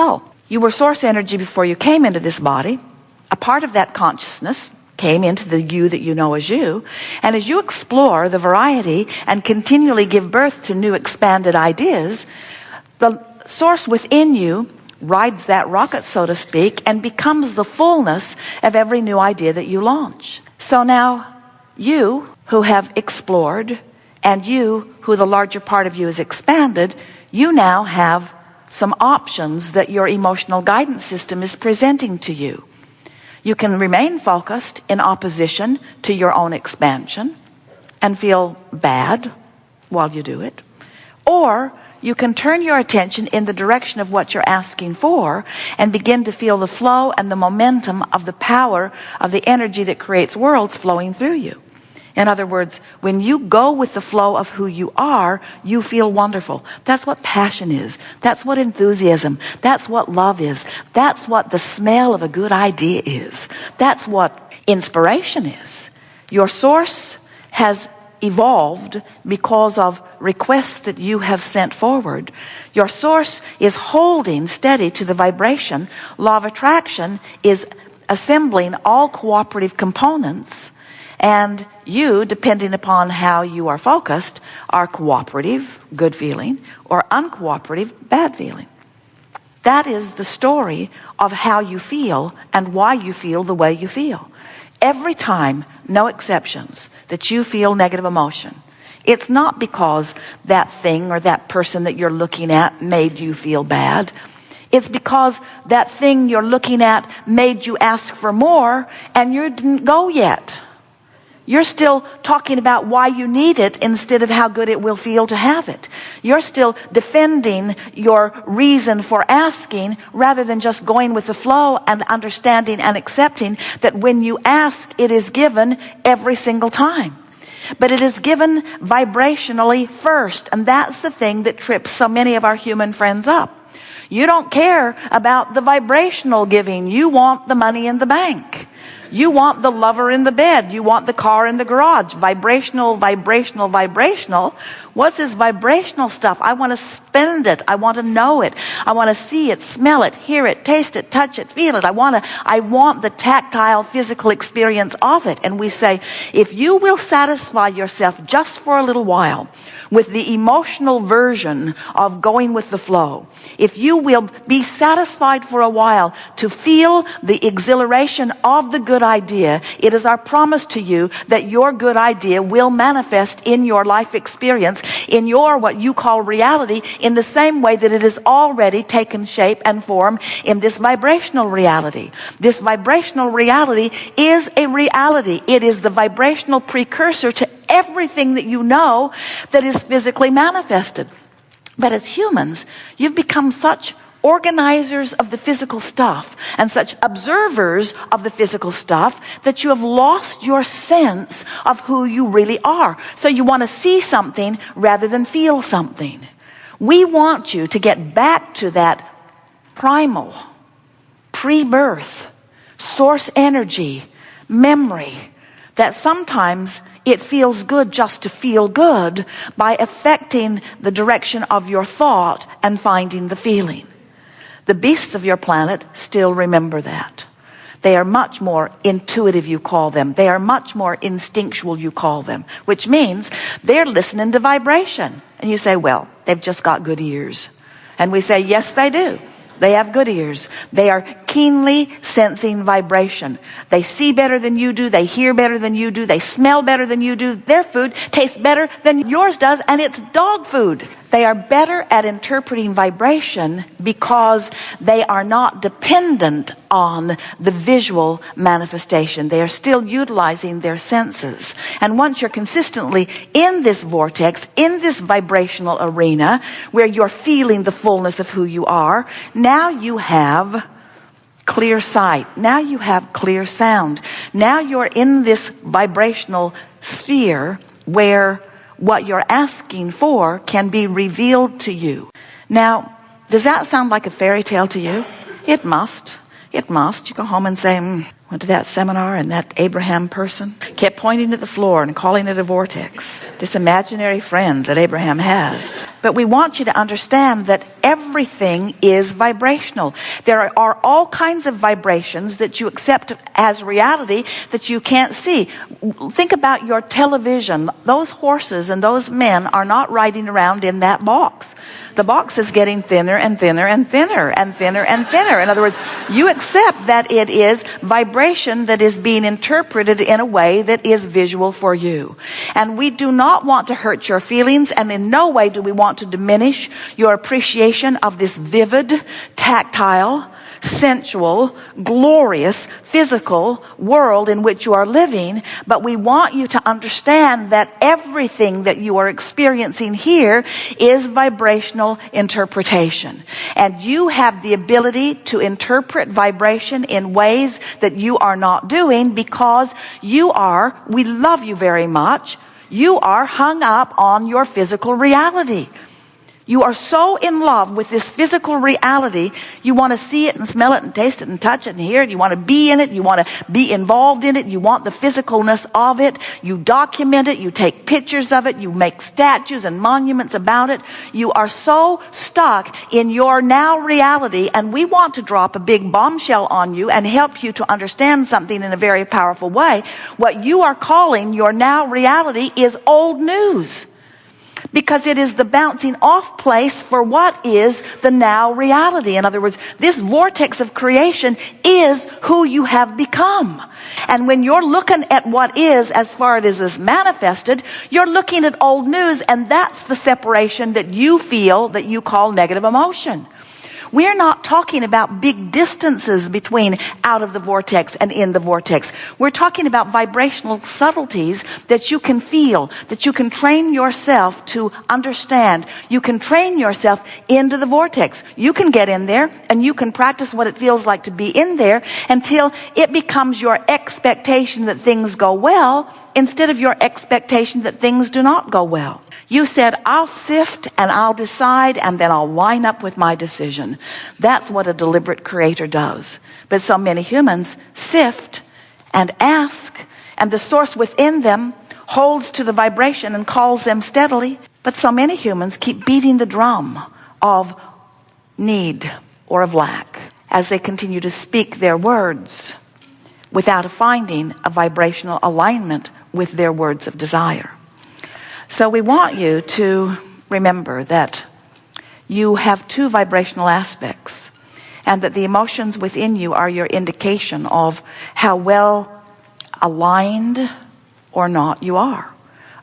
So, you were source energy before you came into this body. A part of that consciousnness came into the you that you know as you. And as you explore the variety and continually give birth to new expanded ideas, the source within you rides that rocket, so to speak, and becomes the fullness of every new idea that you launch. So now, you who have explored, and you who the larger part of you is expanded, you now have some options that your emotional guidance system is presenting to you. You can remain focused in opposition to your own expansion and feel bad while you do it. Or you can turn your attention in the direction of what you're asking for and begin to feel the flow and the momentum of the power of the energy that creates worlds flowing through you. In other words, when you go with the flow of who you are, you feel wonderful. That's what passion is. That's what enthusiasm. That's what love is. That's what the smell of a good idea is. That's what inspiration is. Your source has evolved because of requests that you have sent forward. Your source is holding steady to the vibration. Law of attraction is assembling all cooperative components. And you, depending upon how you are focused, are cooperative, good feeling, or uncooperative, bad feeling. That is the story of how you feel and why you feel the way you feel. Every time, no exceptions, that you feel negative emotion, it's not because that thing or that person that you're looking at made you feel bad. It's because that thing you're looking at made you ask for more and you didn't go yet. You're still talking about why you need it instead of how good it will feel to have it. You're still defending your reason for asking rather than just going with the flow and understanding and accepting that when you ask, it is given every single time. But it is given vibrationally first, and that's the thing that trips so many of our human friends up. You don't care about the vibrational giving. You want the money in the bank. You want the lover in the bed. You want the car in the garage. Vibrational, vibrational, vibrational. What's this vibrational stuff? I want to spend it. I want to know it. I want to see it, smell it, hear it, taste it, touch it, feel it. I want the tactile, physical experience of it. And we say, if you will satisfy yourself just for a little while with the emotional version of going with the flow, if you will be satisfied for a while to feel the exhilaration of the good idea, it is our promise to you that your good idea will manifest in your life experience, in your what you call reality, in the same way that it has already taken shape and form in this vibrational reality. This vibrational reality is a reality. It is the vibrational precursor to everything that you know that is physically manifested. But as humans, you've become such organizers of the physical stuff and such observers of the physical stuff that you have lost your sense of who you really are. So you want to see something rather than feel something. We want you to get back to that primal, pre-birth, source energy, memory, that sometimes it feels good just to feel good by affecting the direction of your thought and finding the feeling. The beasts of your planet still remember that. They are much more intuitive, you call them. They are much more instinctual, you call them, which means they're listening to vibration. And you say, well, they've just got good ears. And we say, yes, they do. They have good ears. They are keenly sensing vibration. They see better than you do. They hear better than you do. They smell better than you do. Their food tastes better than yours does, and it's dog food. They are better at interpreting vibration because they are not dependent on the visual manifestation. They are still utilizing their senses. And once you're consistently in this vortex, in this vibrational arena where you're feeling the fullness of who you are, now you have clear sight. Now you have clear sound. Now you're in this vibrational sphere where what you're asking for can be revealed to you. Now, does that sound like a fairy tale to you? It must. It must. You go home and say, went to that seminar and that Abraham person kept pointing to the floor and calling it a vortex. This imaginary friend that Abraham has. But we want you to understand that everything is vibrational. There are all kinds of vibrations that you accept as reality that you can't see. Think about your television. Those horses and those men are not riding around in that box. The box is getting thinner and thinner and thinner and thinner and thinner. In other words, you accept that it is vibration that is being interpreted in a way that is visual for you. And we do not want to hurt your feelings, and in no way do we want to diminish your appreciation of this vivid, tactile, sensual, glorious, physical world in which you are living. But we want you to understand that everything that you are experiencing here is vibrational interpretation. And you have the ability to interpret vibration in ways that you are not doing because we love you very much. You are hung up on your physical reality. You are so in love with this physical reality, you want to see it and smell it and taste it and touch it and hear it. You want to be in it. You want to be involved in it. You want the physicalness of it. You document it. You take pictures of it. You make statues and monuments about it. You are so stuck in your now reality, and we want to drop a big bombshell on you and help you to understand something in a very powerful way. What you are calling your now reality is old news, because it is the bouncing off place for what is the now reality. In other words, this vortex of creation is who you have become. And when you're looking at what is as far as it is manifested, you're looking at old news, and that's the separation that you feel, that you call negative emotion. We're not talking about big distances between out of the vortex and in the vortex. We're talking about vibrational subtleties that you can feel, that you can train yourself to understand. You can train yourself into the vortex. You can get in there and you can practice what it feels like to be in there until it becomes your expectation that things go well instead of your expectation that things do not go well. You said, I'll sift and I'll decide and then I'll line up with my decision. That's what a deliberate creator does. But so many humans sift and ask, and the source within them holds to the vibration and calls them steadily. But so many humans keep beating the drum of need or of lack as they continue to speak their words without finding a vibrational alignment with their words of desire. So we want you to remember that you have two vibrational aspects, and that the emotions within you are your indication of how well aligned or not you are,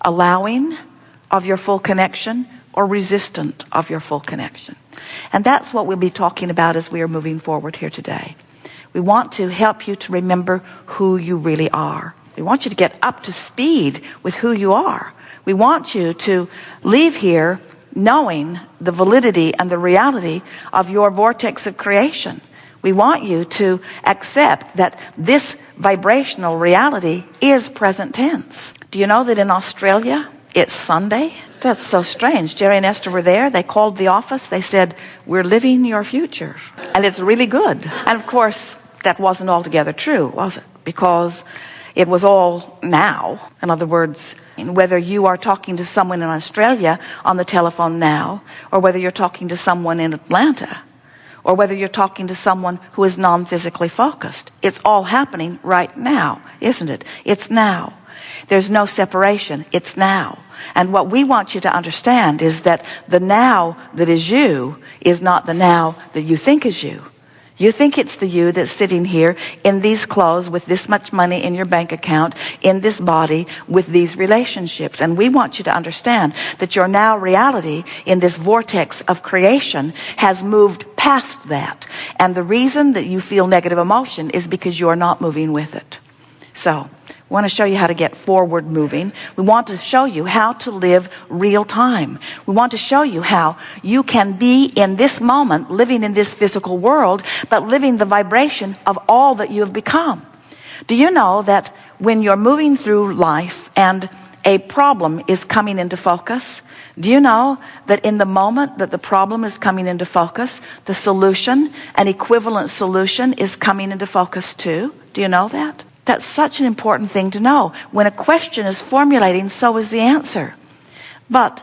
allowing of your full connection or resistant of your full connection. And that's what we'll be talking about as we are moving forward here today. We want to help you to remember who you really are. We want you to get up to speed with who you are. We want you to leave here knowing the validity and the reality of your vortex of creation. We want you to accept that this vibrational reality is present tense. Do you know that in Australia, it's Sunday? That's so strange. Jerry and Esther were there. They called the office. They said, we're living your future. And it's really good. And of course, that wasn't altogether true, was it? Because it was all now. In other words, whether you are talking to someone in Australia on the telephone now, or whether you're talking to someone in Atlanta, or whether you're talking to someone who is non-physically focused, it's all happening right now, isn't it? It's now. There's no separation. It's now. And what we want you to understand is that the now that is you is not the now that you think is you. You think it's the you that's sitting here in these clothes with this much money in your bank account, in this body, with these relationships. And we want you to understand that your now reality in this vortex of creation has moved past that. And the reason that you feel negative emotion is because you're not moving with it. So, we want to show you how to get forward moving. We want to show you how to live real time. We want to show you how you can be in this moment, living in this physical world, but living the vibration of all that you have become. Do you know that when you're moving through life and a problem is coming into focus, do you know that in the moment that the problem is coming into focus, the solution, an equivalent solution, is coming into focus too? Do you know that? That's such an important thing to know. When a question is formulating, so is the answer. But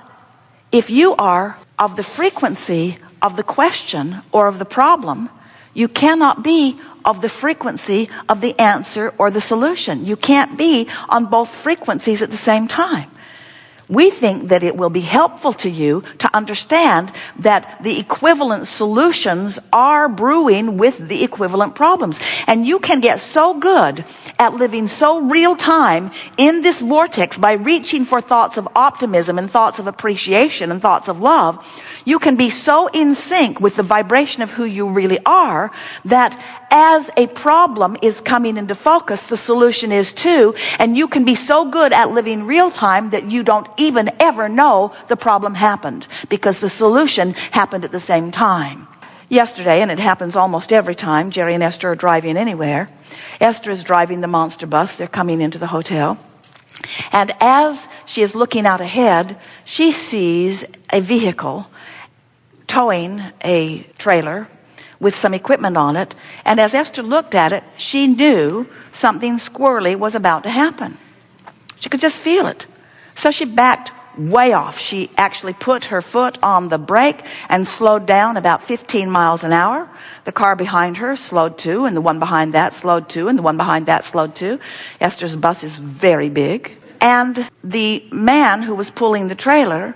if you are of the frequency of the question or of the problem. You cannot be of the frequency of the answer or the solution. You can't be on both frequencies at the same time. We think that it will be helpful to you to understand that the equivalent solutions are brewing with the equivalent problems. And you can get so good at living so real time in this vortex by reaching for thoughts of optimism and thoughts of appreciation and thoughts of love. You can be so in sync with the vibration of who you really are that as a problem is coming into focus, the solution is too. And you can be so good at living real time that you don't even ever know the problem happened, because the solution happened at the same time. Yesterday, and it happens almost every time, Jerry and Esther are driving anywhere. Esther is driving the monster bus. They're coming into the hotel. And as she is looking out ahead, she sees a vehicle towing a trailer with some equipment on it. And as Esther looked at it, she knew something squirrely was about to happen. She could just feel it. So she backed way off. She actually put her foot on the brake and slowed down about 15 miles an hour. The car behind her slowed too, and the one behind that slowed too, and the one behind that slowed too. Esther's bus is very big. And the man who was pulling the trailer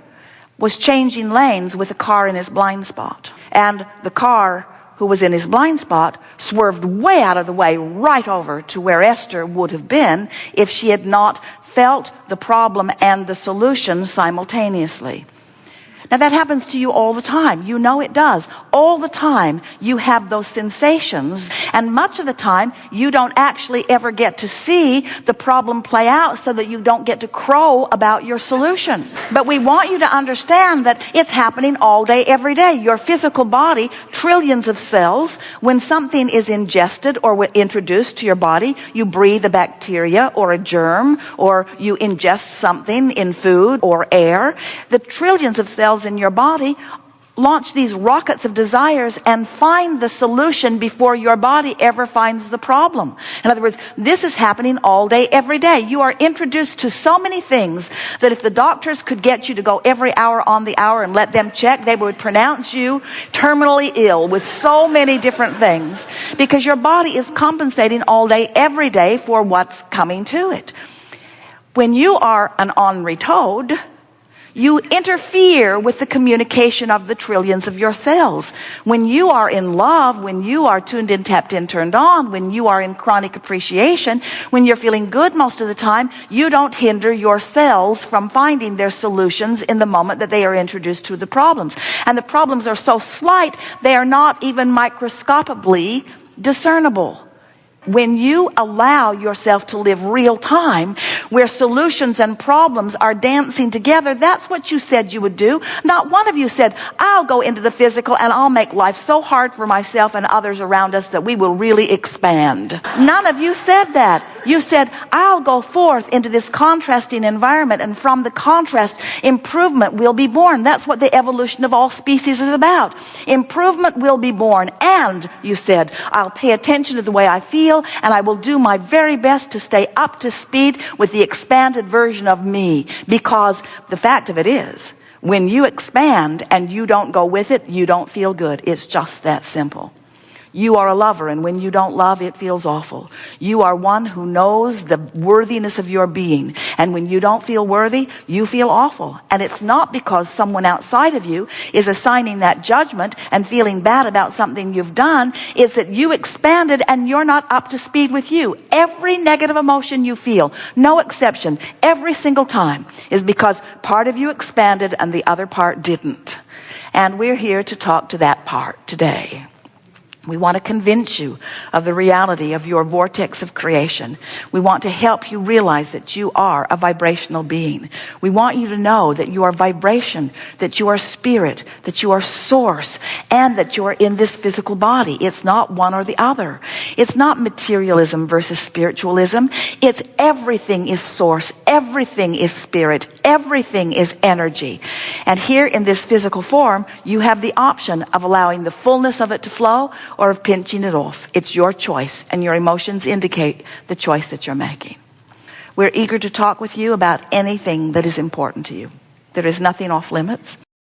was changing lanes with a car in his blind spot. And the car who was in his blind spot swerved way out of the way right over to where Esther would have been if she had not felt the problem and the solution simultaneously. Now that happens to you all the time. You know it does. All the time you have those sensations, and much of the time you don't actually ever get to see the problem play out so that you don't get to crow about your solution. But we want you to understand that it's happening all day, every day. Your physical body, trillions of cells, when something is ingested or introduced to your body, you breathe a bacteria or a germ, or you ingest something in food or air. The trillions of cells in your body launch these rockets of desires and find the solution before your body ever finds the problem. In other words, this is happening all day, every day. You are introduced to so many things that if the doctors could get you to go every hour on the hour and let them check, they would pronounce you terminally ill with so many different things, because your body is compensating all day, every day for what's coming to it. When you are an ornery toad, you interfere with the communication of the trillions of your cells. When you are in love, when you are tuned in, tapped in, turned on, when you are in chronic appreciation, when you're feeling good most of the time, you don't hinder your cells from finding their solutions in the moment that they are introduced to the problems. And the problems are so slight, they are not even microscopically discernible. When you allow yourself to live real time, where solutions and problems are dancing together, that's what you said you would do. Not one of you said, I'll go into the physical and I'll make life so hard for myself and others around us that we will really expand. None of you said that. You said, I'll go forth into this contrasting environment, and from the contrast, improvement will be born. That's what the evolution of all species is about. Improvement will be born. And you said, I'll pay attention to the way I feel, and I will do my very best to stay up to speed with the expanded version of me. Because the fact of it is, when you expand and you don't go with it, you don't feel good. It's just that simple. You are a lover, and when you don't love, it feels awful. You are one who knows the worthiness of your being, and when you don't feel worthy, you feel awful. And it's not because someone outside of you is assigning that judgment and feeling bad about something you've done. It's that you expanded and you're not up to speed with you. Every negative emotion you feel, no exception, every single time, is because part of you expanded and the other part didn't. And we're here to talk to that part today. We want to convince you of the reality of your vortex of creation. We want to help you realize that you are a vibrational being. We want you to know that you are vibration, that you are spirit, that you are source, and that you are in this physical body. It's not one or the other. It's not materialism versus spiritualism. It's everything is source, everything is spirit, everything is energy. And here in this physical form, you have the option of allowing the fullness of it to flow, or of pinching it off. It's your choice, and your emotions indicate the choice that you're making. We're eager to talk with you about anything that is important to you. There is nothing off limits.